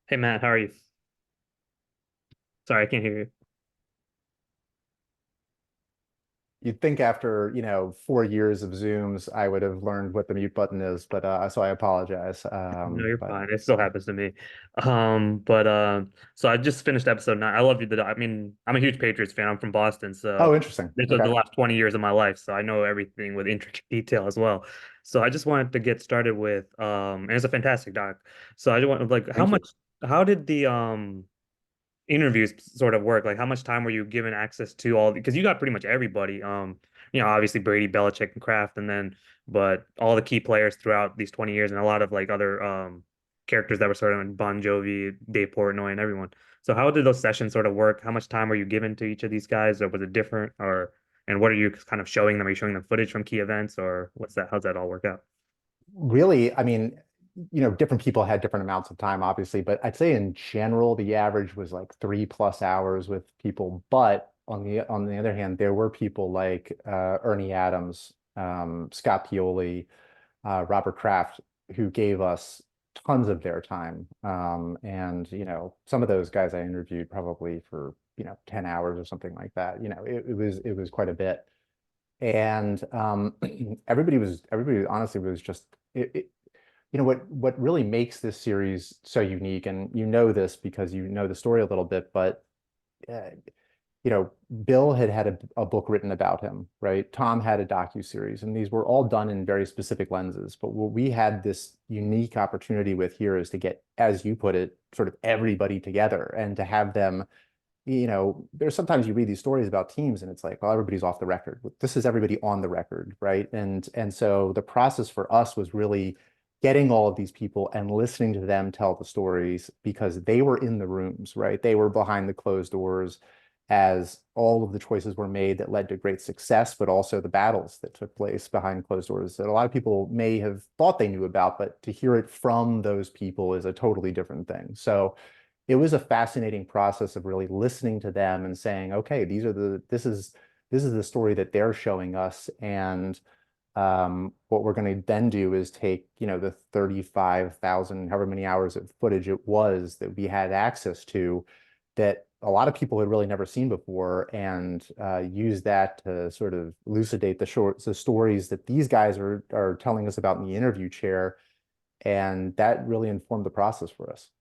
Hey Matt, how are you? Sorry, I can't hear you. You'd think after, 4 years of Zooms, I would have learned what the mute button is, but so I apologize. No, you're But fine. It still happens to me. But so I just finished episode 9. I love you. I mean, I'm a huge Patriots fan. I'm from Boston, so oh, interesting. this was the Okay, last 20 years of my life, so I know everything with intricate detail as well. So I just wanted to get started with and it's a fantastic doc. So I just want like thank you. how did the interviews sort of work? Like, how much time were you given access to all? Because you got pretty much everybody. Obviously Brady, Belichick, and Kraft, and then but all the key players throughout these 20 years, and a lot of like other characters that were sort of in Bon Jovi, Dave Portnoy, and everyone. So how did those sessions sort of work? How much time were you given to each of these guys, or was it different? Or and what are you kind of showing them? Are you showing them footage from key events, or what's that? How's that all work out? Really, I mean, different people had different amounts of time, obviously, but I'd say in general, the average was like 3+ hours with people. But on the other hand, there were people like Ernie Adams, Scott Pioli, Robert Kraft, who gave us tons of their time. And some of those guys I interviewed probably for 10 hours or something like that. It was quite a bit. And everybody honestly was just what really makes this series so unique, and you know this because you know the story a little bit, but uh, Bill had a book written about him, right? Tom had a docuseries, and these were all done in very specific lenses. But what we had this unique opportunity with here is to get, as you put it, sort of everybody together and to have them, there's sometimes you read these stories about teams and it's like, well, everybody's off the record. This is everybody on the record, right? And so the process for us was really getting all of these people and listening to them tell the stories because they were in the rooms, right? They were behind the closed doors as all of the choices were made that led to great success, but also the battles that took place behind closed doors that a lot of people may have thought they knew about, but to hear it from those people is a totally different thing. So it was a fascinating process of really listening to them and saying, okay, this is the story that they're showing us, and what we're going to then do is take, the 35,000, however many hours of footage it was that we had access to, that a lot of people had really never seen before, and use that to sort of elucidate the stories that these guys are telling us about in the interview chair, and that really informed the process for us.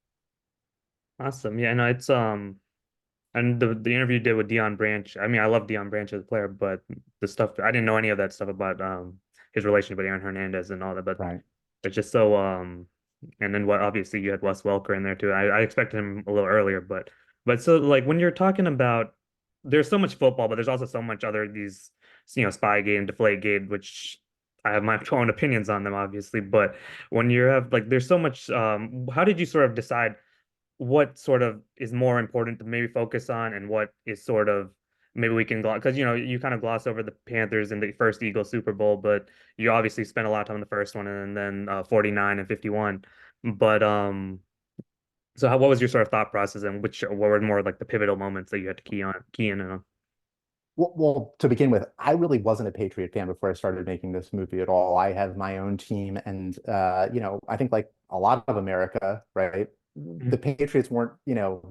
Awesome. Yeah, no, it's and the interview you did with Dion Branch. I mean, I love Dion Branch as a player, but the stuff I didn't know any of that stuff about his relationship with Aaron Hernandez and all that. But Right. it's just so and then what obviously you had Wes Welker in there too. I expected him a little earlier, but so like when you're talking about there's so much football, but there's also so much other these Spygate and Deflategate, which I have my own opinions on them, obviously. But when you have like there's so much how did you sort of decide what sort of is more important to maybe focus on and what is sort of maybe we can gloss because you kind of gloss over the Panthers in the first Eagles Super Bowl, but you obviously spent a lot of time in the first one and then 49 and 51. But so what was your sort of thought process and which what were more like the pivotal moments that you had to key in on? Well, to begin with, I really wasn't a Patriot fan before I started making this movie at all. I have my own team, and I think like a lot of America, right? The Mhm. Patriots weren't,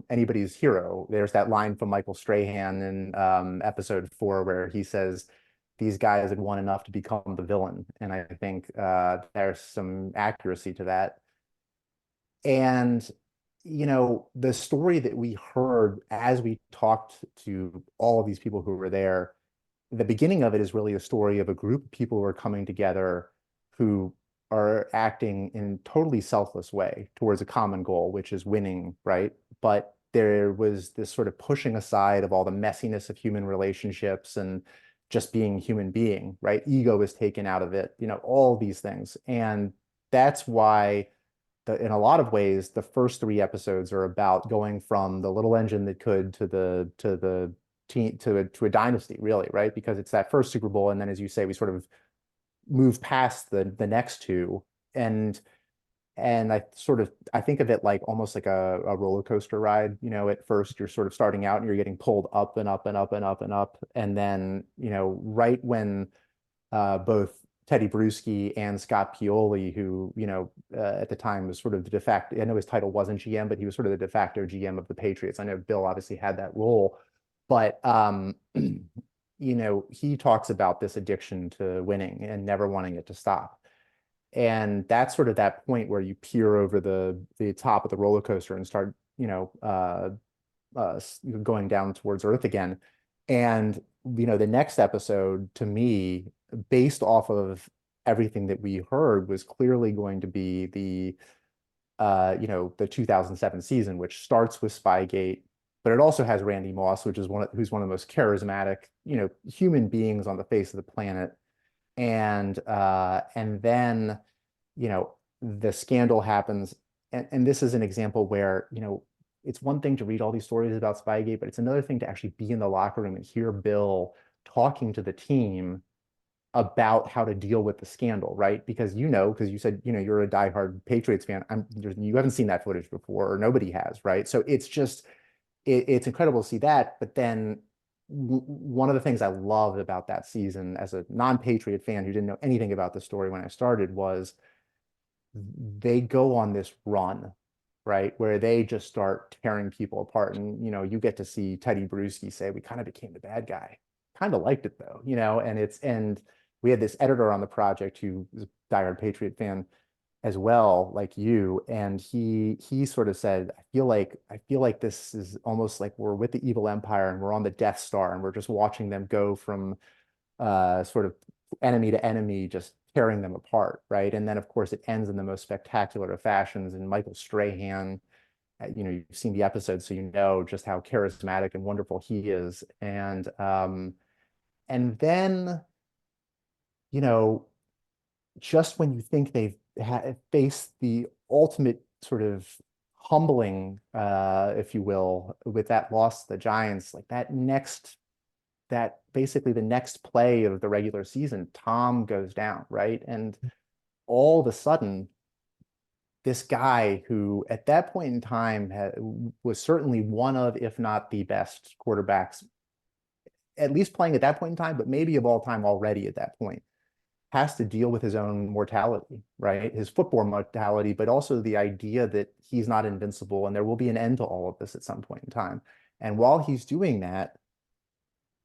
anybody's hero. There's that line from Michael Strahan in episode 4 where he says these guys had won enough to become the villain, and I think there's some accuracy to that. And, the story that we heard as we talked to all of these people who were there, the beginning of it is really a story of a group of people who are coming together who are acting in totally selfless way towards a common goal, which is winning, right? But there was this sort of pushing aside of all the messiness of human relationships and just being human being, right? Ego is taken out of it, all these things. And that's why in a lot of ways, the first three episodes are about going from the little engine that could to the team to a dynasty, really, right? Because it's that first Super Bowl, and then as you say, we sort of move past the next two, and I think of it like almost like a roller coaster ride. At first you're sort of starting out and you're getting pulled up and up and up and up and up, and then right when both Teddy Bruschi and Scott Pioli, who, at the time was sort of the de facto, I know his title wasn't GM, but he was sort of the de facto GM of the Patriots. I know Bill obviously had that role, but he talks about this addiction to winning and never wanting it to stop. And that's sort of that point where you peer over the top of the roller coaster and start, going down towards Earth again. And the next episode to me, based off of everything that we heard, was clearly going to be the 2007 season, which starts with Spygate, but it also has Randy Moss, who's one of the most charismatic, human beings on the face of the planet. And then, the scandal happens. And this is an example where, it's one thing to read all these stories about Spygate, but it's another thing to actually be in the locker room and hear Bill talking to the team about how to deal with the scandal, right? Because because you said, you're a diehard Patriots fan. You haven't seen that footage before, or nobody has, right? So it's just, it's incredible to see that. But then one of the things I loved about that season as a non-Patriot fan who didn't know anything about the story when I started was they go on this run, right? Where they just start tearing people apart. And, you get to see Teddy Bruschi say, we kind of became the bad guy. Kind of liked it though, and we had this editor on the project who was a diehard Patriot fan as well, like you. And he sort of said, I feel like this is almost like we're with the evil empire and we're on the Death Star and we're just watching them go from sort of enemy to enemy, just tearing them apart, right? And then, of course, it ends in the most spectacular of fashions. And Michael Strahan, you've seen the episode, so you know just how charismatic and wonderful he is. And then, you know, just when you think they've faced the ultimate sort of humbling, if you will, with that loss to the Giants, like that basically the next play of the regular season, Tom goes down, right? And all of a sudden, this guy who at that point in time was certainly one of, if not the best quarterbacks, at least playing at that point in time, but maybe of all time already at that point, has to deal with his own mortality, right? His football mortality, but also the idea that he's not invincible and there will be an end to all of this at some point in time. And while he's doing that,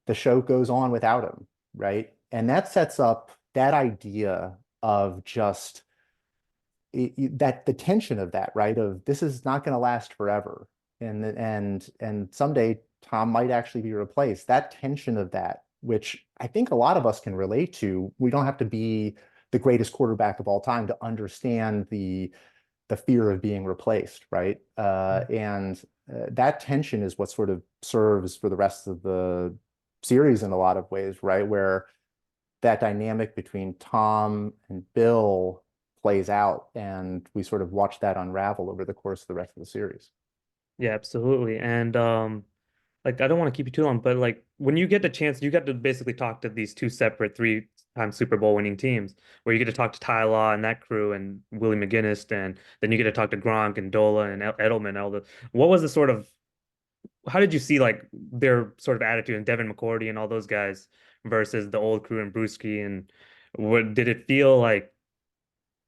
the show goes on without him, right? And that sets up that idea of just that the tension of that, right? Of this is not going to last forever, and someday Tom might actually be replaced. That tension of that, which I think a lot of us can relate to. We don't have to be the greatest quarterback of all time to understand the fear of being replaced, right? And that tension is what sort of serves for the rest of the series in a lot of ways, right? Where that dynamic between Tom and Bill plays out, and we sort of watch that unravel over the course of the rest of the series. Yeah, absolutely. And like I don't want to keep you too long, but like when you get the chance, you get to basically talk to these two separate three-time Super Bowl winning teams, where you get to talk to Ty Law and that crew and Willie McGinnis, and then you get to talk to Gronk and Dola and Edelman. All the what was the sort of how did you see like their sort of attitude and Devin McCourty and all those guys versus the old crew and Brewski, and what did it feel like?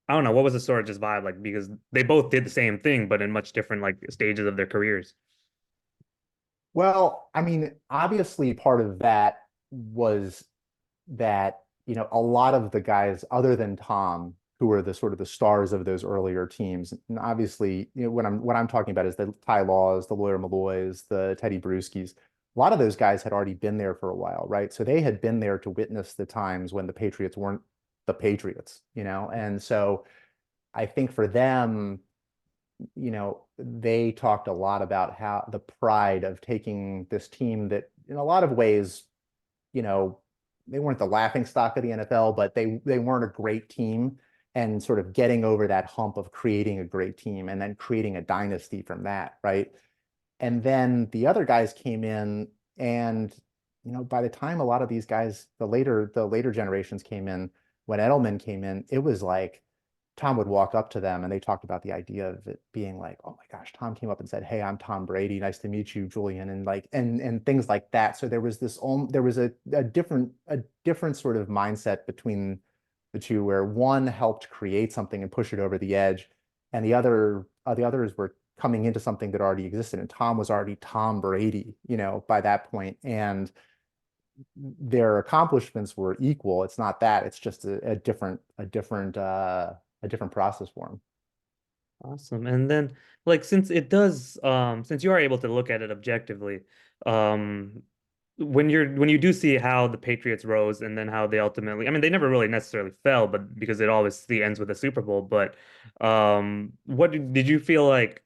I don't know, what was the sort of just vibe like because they both did the same thing but in much different like stages of their careers. Well, I mean, obviously part of that was that, a lot of the guys other than Tom, who were the sort of the stars of those earlier teams, and obviously, what I'm talking about is the Ty Laws, the Lawyer Malloys, the Teddy Brewskis. A lot of those guys had already been there for a while, right? So they had been there to witness the times when the Patriots weren't the Patriots, and so I think for them, they talked a lot about how the pride of taking this team that in a lot of ways, you know, they weren't the laughing stock of the NFL, but they weren't a great team, and sort of getting over that hump of creating a great team and then creating a dynasty from that, right? And then the other guys came in, and by the time a lot of these guys, the later generations came in, when Edelman came in, it was like Tom would walk up to them and they talked about the idea of it being like, oh my gosh, Tom came up and said, "Hey, I'm Tom Brady. Nice to meet you, Julian," and like and things like that. So there was a different sort of mindset between the two where one helped create something and push it over the edge, and the others were coming into something that already existed. And Tom was already Tom Brady, by that point, and their accomplishments were equal. It's not that; it's just a different process for him. Awesome. And then like since it does since you are able to look at it objectively, um when you do see how the Patriots rose and then how they ultimately, I mean they never really necessarily fell, but because it always the ends with a Super Bowl, but what did you feel like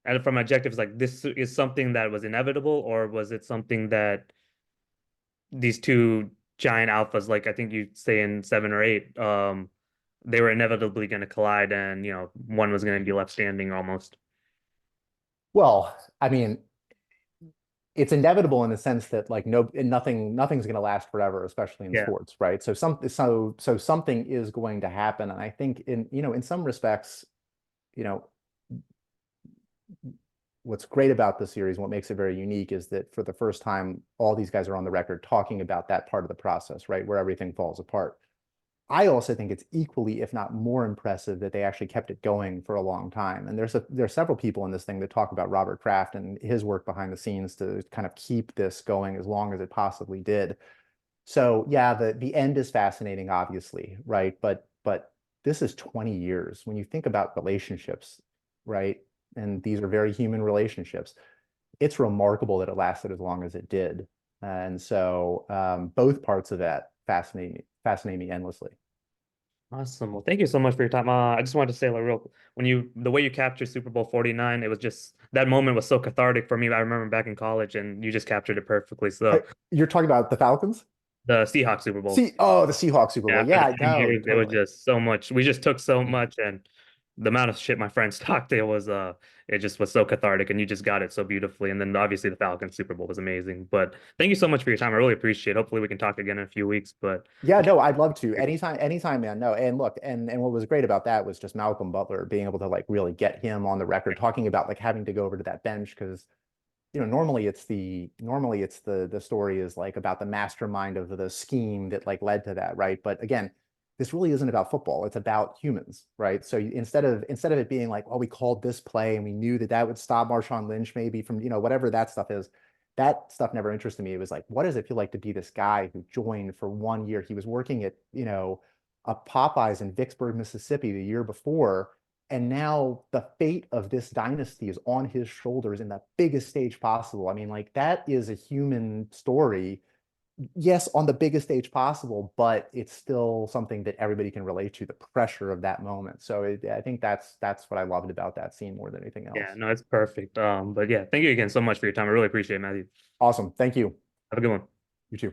and from objectives like this is something that was inevitable, or was it something that these two giant alphas, like I think you say in 7 or 8, they were inevitably going to collide, and one was going to be left standing almost. Well, I mean, it's inevitable in the sense that like no nothing's going to last forever, especially in Yeah, sports, right? So something is going to happen, and I think in some respects, you know what's great about the series, what makes it very unique, is that for the first time, all these guys are on the record talking about that part of the process, right, where everything falls apart. I also think it's equally, if not more impressive, that they actually kept it going for a long time. And there's several people in this thing that talk about Robert Kraft and his work behind the scenes to kind of keep this going as long as it possibly did. So yeah, the end is fascinating, obviously, right? But this is 20 years. When you think about relationships, right? And these are very human relationships. It's remarkable that it lasted as long as it did. And so both parts of that fascinate me endlessly. awesome. Well, thank you so much for your time. I just wanted to say, like, real when the way you captured Super Bowl 49, it was just that moment was so cathartic for me. I remember back in college, and you just captured it perfectly. So You're talking about the Falcons? the Seahawks Super Bowl. See, oh, the Seahawks Super Yeah, Bowl. after the Yeah, 10 no, years, it was totally. just so much. We just took so much, and the amount of shit my friends talked, it just was so cathartic, and you just got it so beautifully. And then obviously the Falcons Super Bowl was amazing. But thank you so much for your time. I really appreciate it. Hopefully we can talk again in a few weeks. But Yeah, no, I'd love to. Anytime, man. No, and look, and what was great about that was just Malcolm Butler being able to like really get him on the record talking about like having to go over to that bench because normally it's the story is like about the mastermind of the scheme that like led to that, right? But again, this really isn't about football. It's about humans, right? So instead of it being like, well, we called this play and we knew that that would stop Marshawn Lynch maybe from, whatever that stuff is. That stuff never interested me. It was like, what does it feel like to be this guy who joined for 1 year? He was working at, a Popeyes in Vicksburg, Mississippi the year before, and now the fate of this dynasty is on his shoulders in the biggest stage possible. I mean, like that is a human story. Yes, on the biggest stage possible, but it's still something that everybody can relate to, the pressure of that moment. So I think that's what I loved about that scene more than anything yeah, else. no, it's perfect. But yeah, thank you again so much for your time. I really appreciate it, Matthew. Awesome. Thank you. Have a good one. You too.